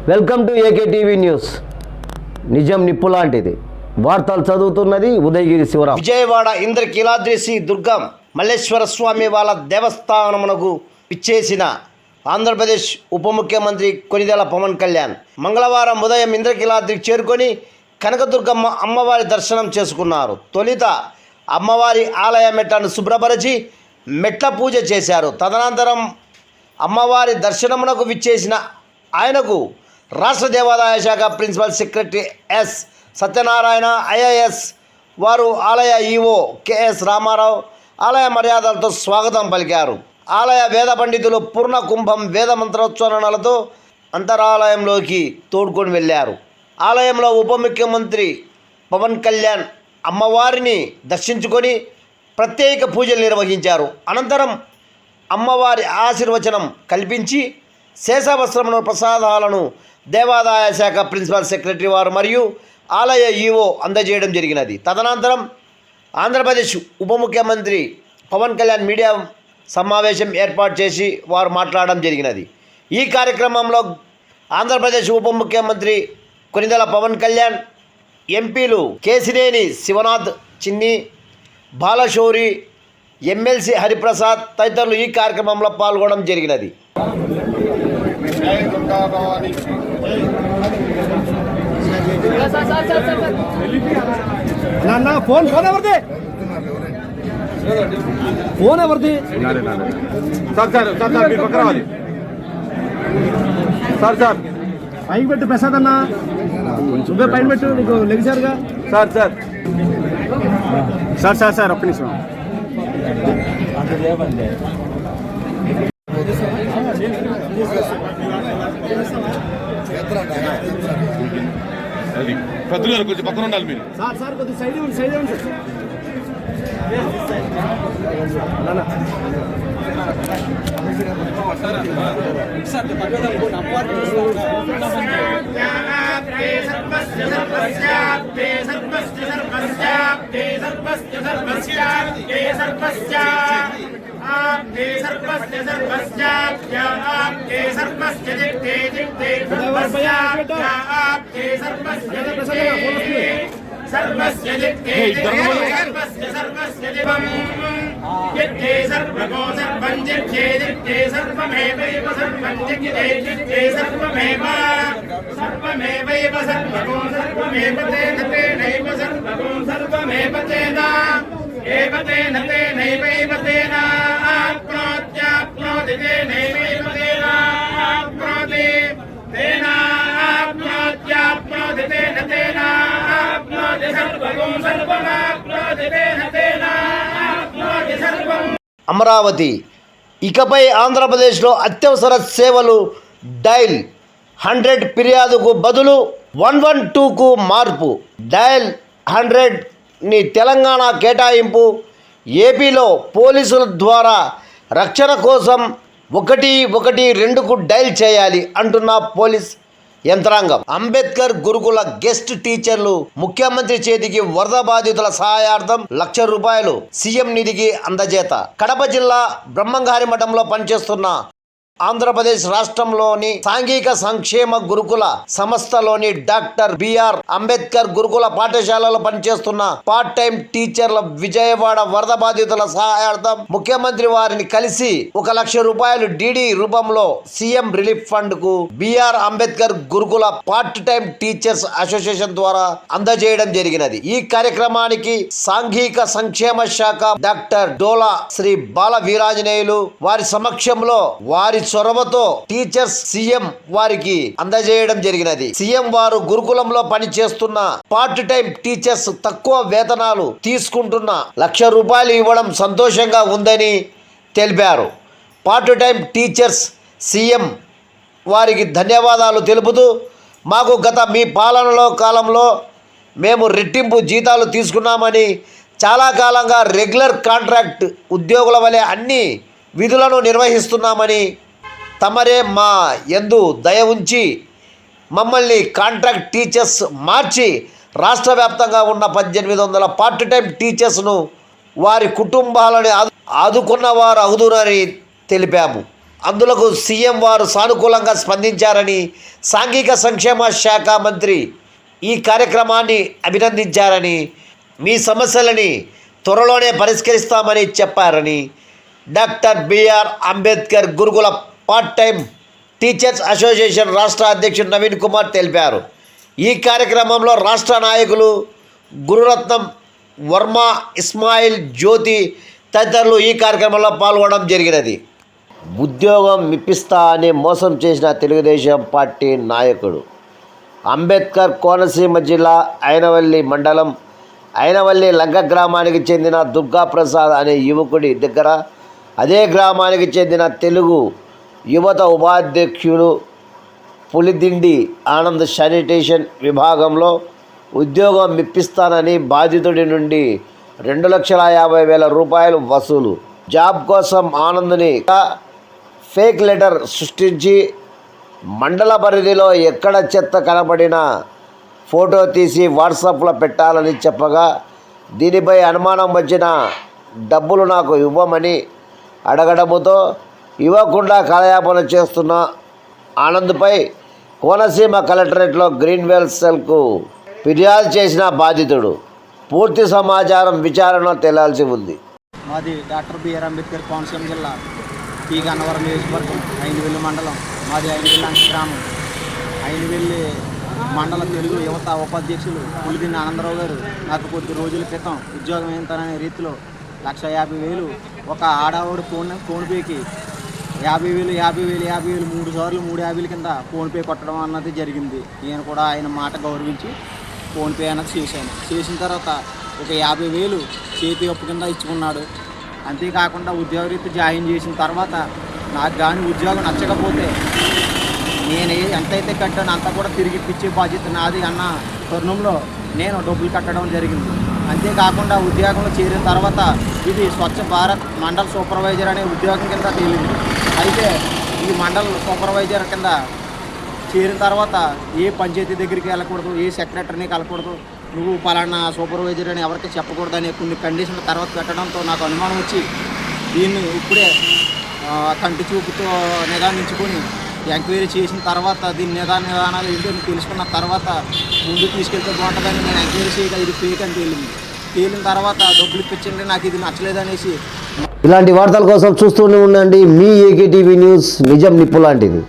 Welcome to AK TV news. నిజం నిప్పు లాంటిది. వార్తలు చదువుతున్నది ఉదయగిరి శివరాం. విజయవాడ ఇంద్రకీలాద్రి శ్రీ దుర్గం మల్లేశ్వర స్వామి వాళ్ళ దేవస్థానమునకు పిచ్చేసిన ఆంధ్రప్రదేశ్ ఉప ముఖ్యమంత్రి కొనిదెల పవన్ కళ్యాణ్ మంగళవారం ఉదయం ఇంద్రకీలాద్రికి చేరుకొని కనకదుర్గమ్మ అమ్మవారి దర్శనం చేసుకున్నారు. తొలుత అమ్మవారి ఆలయ మెట్లను శుభ్రపరిచి మెట్ల పూజ చేశారు. తదనంతరం అమ్మవారి దర్శనమునకు విచ్చేసిన ఆయనకు రాష్ట్ర దేవాదాయ శాఖ principal secretary S Satyanarayana, IAS వారు, ఆలయ ఈవో కెఎస్ రామారావు ఆలయ మర్యాదలతో స్వాగతం పలికారు. ఆలయ వేద పండితులు పూర్ణ కుంభం వేద మంత్రోచ్చారణలతో అంతరాలయంలోకి తోడుకొని వెళ్ళారు. ఆలయంలో ఉప ముఖ్యమంత్రి పవన్ కళ్యాణ్ అమ్మవారిని దర్శించుకొని ప్రత్యేక పూజలు నిర్వహించారు. అనంతరం అమ్మవారి ఆశీర్వచనం కల్పించి శేషవస్త్రమును ప్రసాదాలను దేవాదాయ శాఖ ప్రిన్సిపల్ సెక్రటరీ వారు మరియు ఆలయ ఈవో అందజేయడం జరిగినది. తదనంతరం ఆంధ్రప్రదేశ్ ఉప ముఖ్యమంత్రి పవన్ కళ్యాణ్ మీడియా సమావేశం ఏర్పాటు చేసి వారు మాట్లాడడం జరిగినది. ఈ కార్యక్రమంలో ఆంధ్రప్రదేశ్ ఉప ముఖ్యమంత్రి కొనిదెల పవన్ కళ్యాణ్, ఎంపీలు కేసినేని శివనాథ్ చిన్ని, బాలశౌరి, ఎమ్మెల్సీ హరిప్రసాద్ తదితరులు ఈ కార్యక్రమంలో పాల్గొనడం జరిగినది. ఫోన్ ఎవరిది? ఫోన్ ఎవరిది? సార్ మీరు పక్కన రావాలి. సార్ పైకి పెట్టు ప్రసాద్ అన్న, నువ్వే పైన పెట్టు, నీకు లెగిసారుగా. సార్ ఒక్క నిమిషం. పెద్దలు కొంచెం పక్కన ఉండాలి మీరు. సార్ కొద్దిగా సైడ్ ఇవ్వండి అమరావతి ఇకపై ఆంధ్రప్రదేశ్లో అత్యవసర సేవలు డయల్ 100 ఫిర్యాదుకు బదులు 112కు మార్పు. డయల్ 100ని తెలంగాణ కేటాయింపు. ఏపీలో పోలీసుల ద్వారా రక్షణ కోసం 112కు డయల్ చేయాలి అంటున్న పోలీస్ యంత్రాంగం. అంబేద్కర్ గురుకుల గెస్ట్ టీచర్లు ముఖ్యమంత్రి చేతికి వరద బాధితుల సహాయార్థం ₹1,00,000 సీఎం నిధికి అందజేత. కడప జిల్లా బ్రహ్మంగారి మఠంలో పనిచేస్తున్న ఆంధ్రప్రదేశ్ రాష్ట్రంలోని సాంఘిక సంక్షేమ గురుకుల సంస్థలోని డాక్టర్ బిఆర్ అంబేద్కర్ గురుకుల పాఠశాలలో పనిచేస్తున్న పార్ట్ టైం టీచర్ల విజయవాడ వరద బాధితుల సహాయార్థం ముఖ్యమంత్రి వారిని కలిసి ₹1,00,000 డీడీ రూపంలో సీఎం రిలీఫ్ ఫండ్ కు బిఆర్ అంబేద్కర్ గురుకుల పార్ట్ టైం టీచర్స్ అసోసియేషన్ ద్వారా అందజేయడం జరిగినది. ఈ కార్యక్రమానికి సాంఘిక సంక్షేమ శాఖ డాక్టర్ డోలా శ్రీ బాల వీరాంజనేయులు వారి సమక్షంలో వారి చొరవతో టీచర్స్ సీఎం వారికి అందజేయడం జరిగినది. సీఎం వారు గురుకులంలో పనిచేస్తున్న పార్ట్ టైం టీచర్స్ తక్కువ వేతనాలు తీసుకుంటున్న ₹1,00,000 ఇవ్వడం సంతోషంగా ఉందని తెలిపారు. పార్ట్ టైం టీచర్స్ సీఎం వారికి ధన్యవాదాలు తెలుపుతూ, మాకు గత మీ పాలనలో కాలంలో మేము రెట్టింపు జీతాలు తీసుకున్నామని, చాలా కాలంగా రెగ్యులర్ కాంట్రాక్ట్ ఉద్యోగుల వలె అన్ని విధులను నిర్వహిస్తున్నామని, తమరే మా యందు దయ ఉంచి మమ్మల్ని కాంట్రాక్ట్ టీచర్స్ మార్చి రాష్ట్ర వ్యాప్తంగా ఉన్న 1,800 పార్ట్ టైం టీచర్స్ను వారి కుటుంబాలని ఆదుకున్న వారు అవుదురని తెలిపాము. అందులకు సీఎం వారు సానుకూలంగా స్పందించారని సాంఘిక సంక్షేమ శాఖ మంత్రి ఈ కార్యక్రమాన్ని అభినందించారని మీ సమస్యలని త్వరలోనే పరిష్కరిస్తామని చెప్పారని డాక్టర్ బిఆర్ అంబేద్కర్ గురుకుల పార్ట్ టైం టీచర్స్ అసోసియేషన్ రాష్ట్ర అధ్యక్షుడు నవీన్ కుమార్ తెలిపారు. ఈ కార్యక్రమంలో రాష్ట్ర నాయకులు గురురత్నం వర్మ, ఇస్మాయిల్, జ్యోతి తదితరులు ఈ కార్యక్రమంలో పాల్గొనడం జరిగినది. ఉద్యోగం ఇప్పిస్తా అని మోసం చేసిన తెలుగుదేశం పార్టీ నాయకుడు అంబేద్కర్ కోనసీమ జిల్లా ఐనవల్లి మండలం ఐనవల్లి లంక గ్రామానికి చెందిన దుర్గాప్రసాద్ అనే యువకుడి దగ్గర అదే గ్రామానికి చెందిన తెలుగు యువత ఉపాధ్యక్షుడు పులిదిండి ఆనంద్ శానిటేషన్ విభాగంలో ఉద్యోగం ఇప్పిస్తానని బాధితుడి నుండి 2,50,000 రూపాయలు వసూలు. జాబ్ కోసం ఆనంద్ని ఫేక్ లెటర్ సృష్టించి మండల పరిధిలో ఎక్కడ చెత్త కనబడినా ఫోటో తీసి వాట్సాప్లో పెట్టాలని చెప్పగా దీనిపై అనుమానం వచ్చిన డబ్బులు నాకు ఇవ్వమని అడగడంతో ఇవ్వకుండా కాలయాపన చేస్తున్న ఆనంద్పై కోనసీమ కలెక్టరేట్లో గ్రీన్వెల్ సెల్కు ఫిర్యాదు చేసిన బాధితుడు. పూర్తి సమాచారం విచారణ తేలాల్సి ఉంది. మాది డాక్టర్ బిఆర్ అంబేద్కర్ కోనసీమ జిల్లా పి గన్నవరం నియోజకవర్గం ఐనవెల్లి మండలం. మాది ఐనవెల్లి అంక గ్రామం. ఐనవెల్లి మండల తెలుగు యువత ఉపాధ్యక్షులు పులిదిండి ఆనందరావు గారు నాకు కొద్ది రోజుల క్రితం ఉద్యోగం ఏంటనే రీతిలో 1,50,000 ఒక ఆడవాడు ఫోన్పేకి 50,000 3 సార్లు 350 కింద ఫోన్పే కొట్టడం అన్నది జరిగింది. నేను కూడా ఆయన మాట గౌరవించి ఫోన్పే అన్నది చేశాను. చేసిన తర్వాత ఒక 50,000 చేతి అప్పు కింద ఇచ్చుకున్నాడు. అంతేకాకుండా ఉద్యోగరీత్యా జాయిన్ చేసిన తర్వాత నాకు కానీ ఉద్యోగం నచ్చకపోతే నేను ఎంతైతే కట్టానో అంతా కూడా తిరిగి ఇచ్చే బాధ్యత నాది అన్న తరుణంలో నేను డబ్బులు కట్టడం జరిగింది. అంతేకాకుండా ఉద్యోగంలో చేరిన తర్వాత ఇది స్వచ్ఛ భారత్ మండల్ సూపర్వైజర్ అనే ఉద్యోగం కింద తేలింది. అయితే ఈ మండల్ సూపర్వైజర్ కింద చేరిన తర్వాత ఏ పంచాయతీ దగ్గరికి వెళ్ళకూడదు, ఏ సెక్రటరీని కలకూడదు, నువ్వు పలానా సూపర్వైజర్ అని ఎవరికి చెప్పకూడదు అనే కొన్ని కండిషన్ల తర్వాత పెట్టడంతో నాకు అనుమానం వచ్చి దీన్ని ఇప్పుడే కంటి చూపుతో నిదానించుకొని ఎంక్వైరీ చేసిన తర్వాత దీని నిదానాలు ఏంటో తెలుసుకున్న తర్వాత ముందు తీసుకెళ్తే బాగుంటుందని నేను ఎంక్వైరీ చేయగా ఇది ఫేక్ అని తేలిన తర్వాత డబ్బులు ఇప్పించండి, నాకు ఇది నచ్చలేదనేసి. ఇలాంటి వార్తల కోసం చూస్తూనే ఉండండి మీ ఏకే టీవీ న్యూస్, నిజం నిప్పు లాంటిది.